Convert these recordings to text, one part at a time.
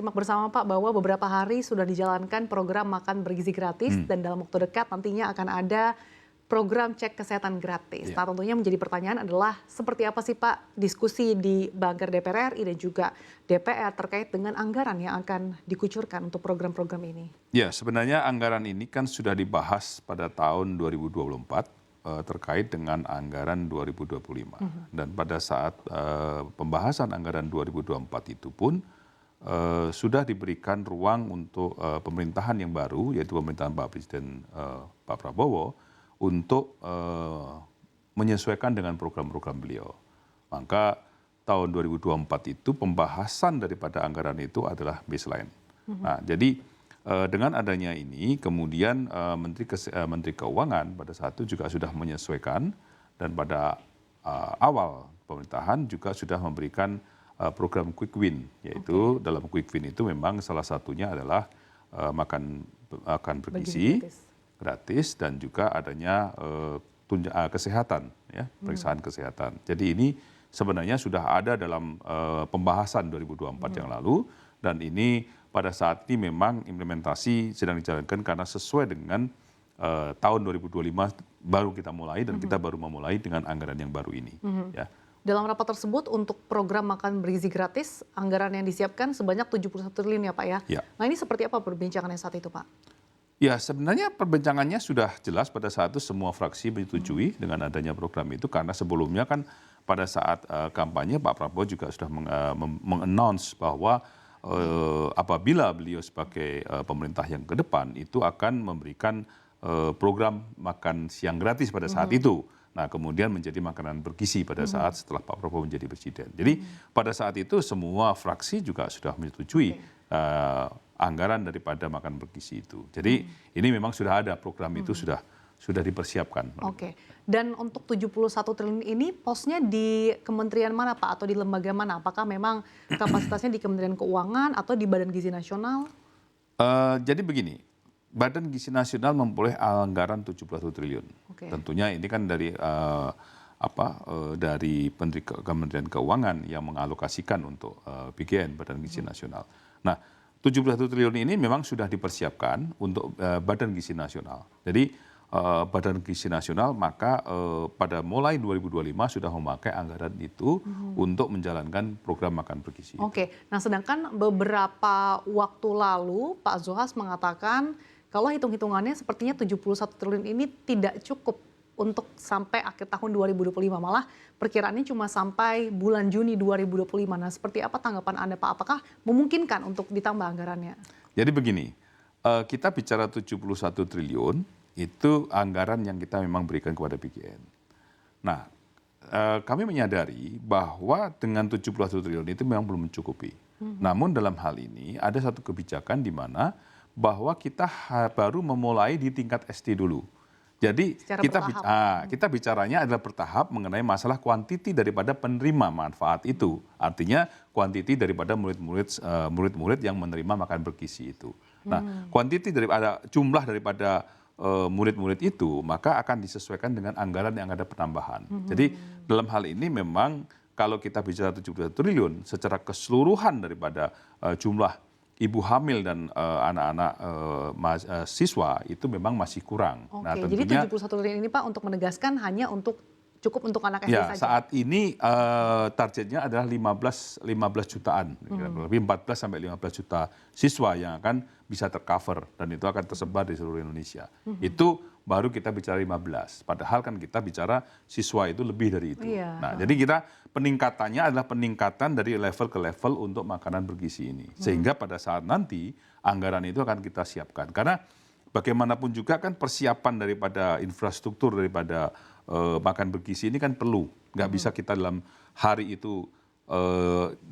Simak bersama Pak bahwa beberapa hari sudah dijalankan program makan bergizi gratis dan dalam waktu dekat nantinya akan ada program cek kesehatan gratis. Nah tentunya menjadi pertanyaan adalah seperti apa sih Pak diskusi di Banggar DPR RI dan juga DPR terkait dengan anggaran yang akan dikucurkan untuk program-program ini? Ya, sebenarnya anggaran ini kan sudah dibahas pada tahun 2024 terkait dengan anggaran 2025. Dan pada saat pembahasan anggaran 2024 itu pun sudah diberikan ruang untuk pemerintahan yang baru, yaitu pemerintahan Pak Presiden Pak Prabowo, untuk menyesuaikan dengan program-program beliau. Maka tahun 2024 itu pembahasan daripada anggaran itu adalah baseline. Nah, jadi dengan adanya ini, kemudian Menteri Keuangan pada saat itu juga sudah menyesuaikan dan pada awal pemerintahan juga sudah memberikan program Quick Win, yaitu dalam Quick Win itu memang salah satunya adalah makan bergizi gratis dan juga adanya kesehatan, ya, pemeriksaan kesehatan. Jadi ini sebenarnya sudah ada dalam pembahasan 2024 yang lalu, dan ini pada saat ini memang implementasi sedang dijalankan karena sesuai dengan tahun 2025 baru kita mulai dan kita baru memulai dengan anggaran yang baru ini. Ya. Dalam rapat tersebut untuk program makan bergizi gratis, anggaran yang disiapkan sebanyak 71 triliun ya Pak ya. Ya. Nah ini seperti apa perbincangannya saat itu Pak? Ya, sebenarnya perbincangannya sudah jelas pada saat itu semua fraksi menyetujui dengan adanya program itu, karena sebelumnya kan pada saat kampanye Pak Prabowo juga sudah meng-announce bahwa apabila beliau sebagai pemerintah yang ke depan itu akan memberikan program makan siang gratis pada saat itu. Nah, kemudian menjadi makanan bergizi pada saat setelah Pak Prabowo menjadi presiden. Jadi pada saat itu semua fraksi juga sudah menyetujui anggaran daripada makan bergizi itu. Jadi ini memang sudah ada program itu sudah dipersiapkan. Oke. Dan untuk 71 triliun ini posnya di kementerian mana Pak atau di lembaga mana? Apakah memang kapasitasnya di Kementerian Keuangan atau di Badan Gizi Nasional? Jadi begini, Badan Gizi Nasional memperoleh anggaran 71 triliun. Tentunya ini kan dari dari Kementerian Keuangan yang mengalokasikan untuk BGN, Badan Gizi Nasional. Nah, 71 triliun ini memang sudah dipersiapkan untuk Badan Gizi Nasional. Jadi Badan Gizi Nasional maka pada mulai 2025 sudah memakai anggaran itu untuk menjalankan program makan bergizi. Oke, nah sedangkan beberapa waktu lalu Pak Zulhas mengatakan kalau hitung-hitungannya sepertinya 71 triliun ini tidak cukup untuk sampai akhir tahun 2025. Malah perkiraannya cuma sampai bulan Juni 2025. Nah seperti apa tanggapan Anda Pak? Apakah memungkinkan untuk ditambah anggarannya? Jadi begini, kita bicara 71 triliun, itu anggaran yang kita memang berikan kepada BGN. Nah, kami menyadari bahwa dengan 71 triliun itu memang belum mencukupi. Namun dalam hal ini ada satu kebijakan di mana bahwa kita baru memulai di tingkat SD dulu. Jadi kita bicaranya adalah bertahap mengenai masalah kuantiti daripada penerima manfaat itu. Artinya kuantiti daripada murid-murid yang menerima makan bergizi itu. Nah, kuantiti daripada jumlah daripada murid-murid itu maka akan disesuaikan dengan anggaran yang ada penambahan. Jadi dalam hal ini memang kalau kita bicara 71 triliun secara keseluruhan daripada jumlah ibu hamil dan anak-anak siswa itu memang masih kurang. Oke, nah, tentunya, jadi 71 triliun ini Pak untuk menegaskan hanya cukup untuk anak SD ya, saja? saat ini targetnya adalah 15 jutaan, lebih 14 sampai 15 juta siswa yang akan bisa tercover dan itu akan tersebar di seluruh Indonesia. Itu baru kita bicara 15, padahal kan kita bicara siswa itu lebih dari itu. Nah, jadi kita peningkatannya adalah peningkatan dari level ke level untuk makanan bergizi ini. Sehingga pada saat nanti anggaran itu akan kita siapkan. Karena bagaimanapun juga kan persiapan daripada infrastruktur daripada makan bergizi ini kan perlu. Nggak bisa kita dalam hari itu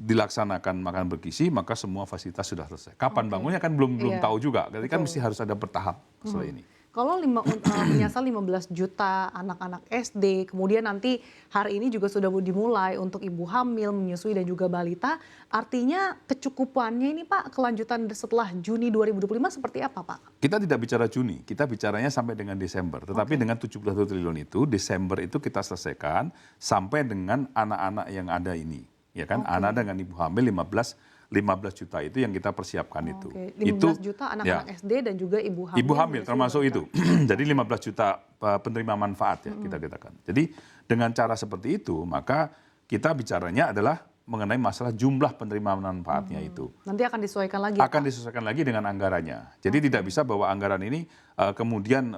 dilaksanakan makan bergizi, maka semua fasilitas sudah selesai. Kapan bangunnya kan belum tahu juga. Jadi kan mesti harus ada bertahap setelah ini. Kalau menyasar 15 juta anak-anak SD, kemudian nanti hari ini juga sudah dimulai untuk ibu hamil, menyusui dan juga balita, artinya kecukupannya ini Pak, kelanjutan setelah Juni 2025 seperti apa Pak? Kita tidak bicara Juni, kita bicaranya sampai dengan Desember. Tetapi dengan 71 triliun itu, Desember itu kita selesaikan sampai dengan anak-anak yang ada ini. Ya kan, anak dengan ibu hamil 15 15 juta itu yang kita persiapkan itu. Oke, 15 juta anak-anak SD dan juga ibu hamil. Ibu hamil termasuk itu. Jadi 15 juta penerima manfaat ya kita katakan. Jadi dengan cara seperti itu maka kita bicaranya adalah mengenai masalah jumlah penerima manfaatnya itu. Nanti akan disesuaikan lagi. Akan disesuaikan lagi dengan anggarannya. Jadi tidak bisa bahwa anggaran ini kemudian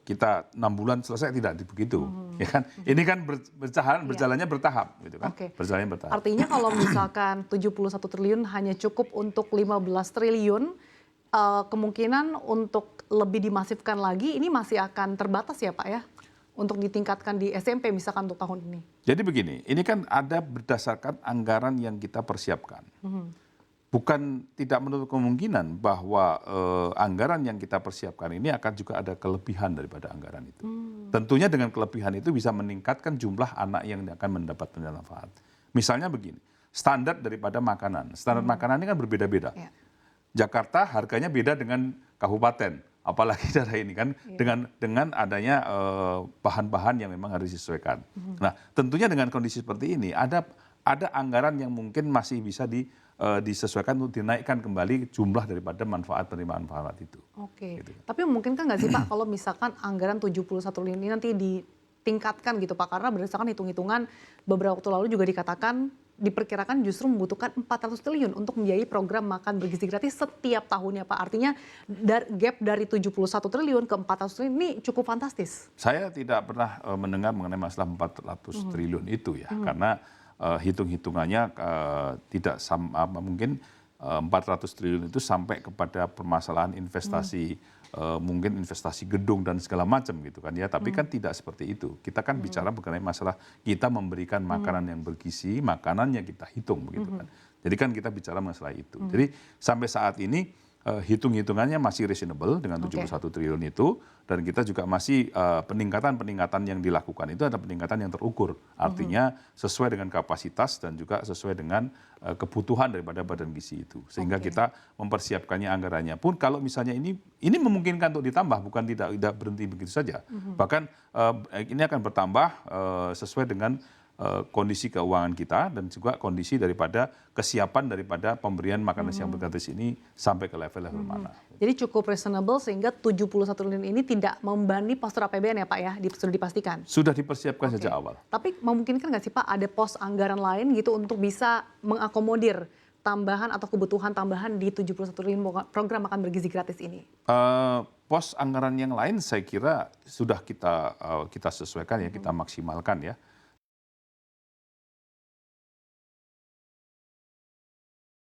kita 6 bulan selesai, tidak begitu. Ya kan? Ini kan berjalannya bertahap gitu kan. Berjalannya bertahap. Artinya kalau misalkan 71 triliun hanya cukup untuk 15 triliun, kemungkinan untuk lebih dimasifkan lagi ini masih akan terbatas ya Pak ya? Untuk ditingkatkan di SMP misalkan untuk tahun ini. Jadi begini, ini kan ada berdasarkan anggaran yang kita persiapkan. Bukan tidak menutup kemungkinan bahwa anggaran yang kita persiapkan ini akan juga ada kelebihan daripada anggaran itu. Tentunya dengan kelebihan itu bisa meningkatkan jumlah anak yang akan mendapat manfaat. Misalnya begini, standar daripada makanan. Standar makanan ini kan berbeda-beda. Ya. Jakarta harganya beda dengan kabupaten, apalagi daerah ini kan dengan adanya bahan-bahan yang memang harus disesuaikan. Nah, tentunya dengan kondisi seperti ini ada anggaran yang mungkin masih bisa disesuaikan untuk dinaikkan kembali jumlah daripada manfaat penerimaan manfaat itu. Oke. Gitu. Tapi memungkinkan nggak sih Pak kalau misalkan anggaran 71 triliun ini nanti ditingkatkan gitu Pak, karena berdasarkan hitung-hitungan beberapa waktu lalu juga dikatakan diperkirakan justru membutuhkan 400 triliun untuk membiayai program makan bergizi gratis setiap tahunnya Pak. Artinya gap dari 71 triliun ke 400 triliun ini cukup fantastis. Saya tidak pernah mendengar mengenai masalah 400 triliun itu ya. Karena hitung-hitungannya tidak sama, mungkin 400 triliun itu sampai kepada permasalahan investasi, mungkin investasi gedung dan segala macam gitu kan ya, tapi kan tidak seperti itu. Kita kan bicara mengenai masalah kita memberikan makanan yang bergizi, makanannya kita hitung begitu kan. Jadi kan kita bicara masalah itu. Jadi sampai saat ini hitung-hitungannya masih reasonable dengan 71 triliun itu, dan kita juga masih peningkatan-peningkatan yang dilakukan itu ada peningkatan yang terukur. Artinya sesuai dengan kapasitas dan juga sesuai dengan kebutuhan daripada badan gizi itu. Sehingga kita mempersiapkannya anggarannya pun kalau misalnya ini memungkinkan untuk ditambah, bukan tidak berhenti begitu saja. Bahkan ini akan bertambah sesuai dengan kondisi keuangan kita dan juga kondisi daripada kesiapan daripada pemberian makanan siang bergratis ini sampai ke level-level mana. Jadi cukup reasonable sehingga 71 triliun ini tidak membebani postur APBN ya Pak ya, sudah dipastikan? Sudah dipersiapkan sejak awal. Tapi memungkinkan nggak sih Pak ada pos anggaran lain gitu untuk bisa mengakomodir tambahan atau kebutuhan tambahan di 71 triliun program makan bergizi gratis ini? Pos anggaran yang lain saya kira sudah kita sesuaikan ya, kita maksimalkan ya.